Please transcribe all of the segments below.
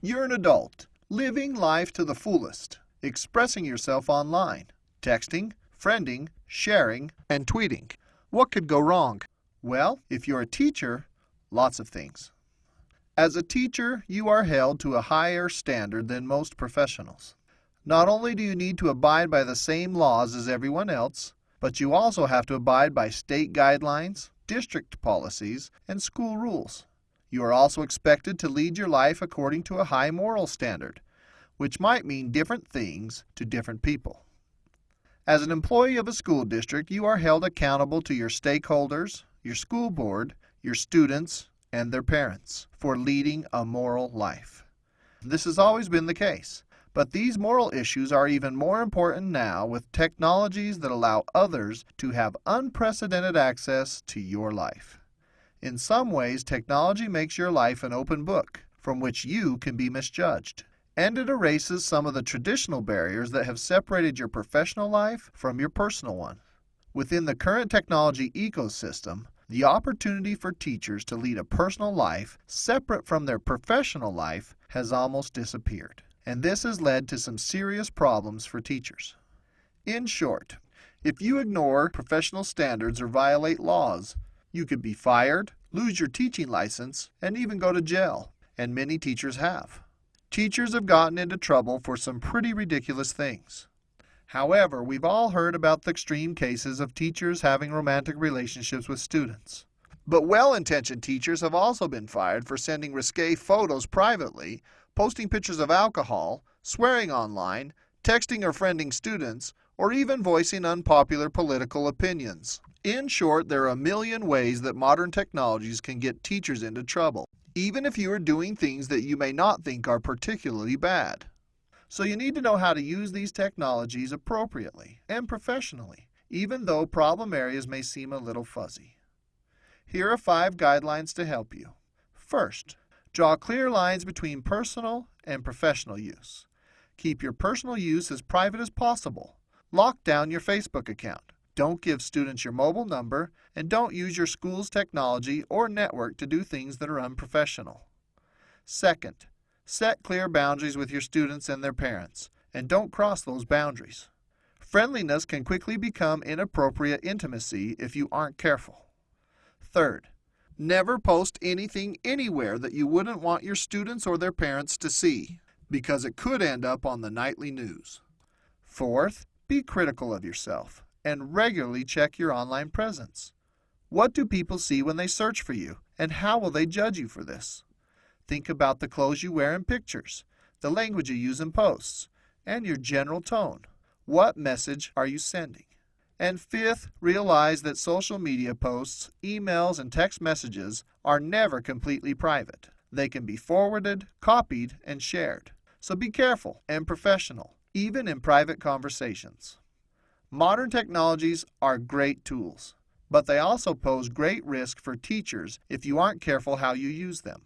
You're an adult, living life to the fullest, expressing yourself online, texting, friending, sharing, and tweeting. What could go wrong? Well, if you're a teacher, lots of things. As a teacher, you are held to a higher standard than most professionals. Not only do you need to abide by the same laws as everyone else, but you also have to abide by state guidelines, district policies, and school rules. You are also expected to lead your life according to a high moral standard, which might mean different things to different people. As an employee of a school district, you are held accountable to your stakeholders, your school board, your students, and their parents for leading a moral life. This has always been the case, but these moral issues are even more important now with technologies that allow others to have unprecedented access to your life. In some ways, technology makes your life an open book from which you can be misjudged, and it erases some of the traditional barriers that have separated your professional life from your personal one. Within the current technology ecosystem, the opportunity for teachers to lead a personal life separate from their professional life has almost disappeared, and this has led to some serious problems for teachers. In short, if you ignore professional standards or violate laws, you could be fired, lose your teaching license, and even go to jail, and many teachers have. Teachers have gotten into trouble for some pretty ridiculous things. However, we've all heard about the extreme cases of teachers having romantic relationships with students. But well-intentioned teachers have also been fired for sending risque photos privately, posting pictures of alcohol, swearing online, texting or friending students, or even voicing unpopular political opinions. In short, there are a million ways that modern technologies can get teachers into trouble, even if you are doing things that you may not think are particularly bad. So you need to know how to use these technologies appropriately and professionally, even though problem areas may seem a little fuzzy. Here are 5 guidelines to help you. First, draw clear lines between personal and professional use. Keep your personal use as private as possible. Lock down your Facebook account. Don't give students your mobile number, and don't use your school's technology or network to do things that are unprofessional. Second, set clear boundaries with your students and their parents, and don't cross those boundaries. Friendliness can quickly become inappropriate intimacy if you aren't careful. Third, never post anything anywhere that you wouldn't want your students or their parents to see, because it could end up on the nightly news. Fourth, be critical of yourself and regularly check your online presence. What do people see when they search for you, and how will they judge you for this? Think about the clothes you wear in pictures, the language you use in posts, and your general tone. What message are you sending? And fifth, realize that social media posts, emails, and text messages are never completely private. They can be forwarded, copied, and shared. So be careful and professional, even in private conversations. Modern technologies are great tools, but they also pose great risk for teachers if you aren't careful how you use them.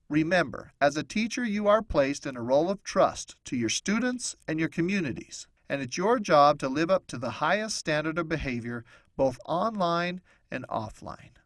Remember, as a teacher, you are placed in a role of trust to your students and your communities, and it's your job to live up to the highest standard of behavior both online and offline.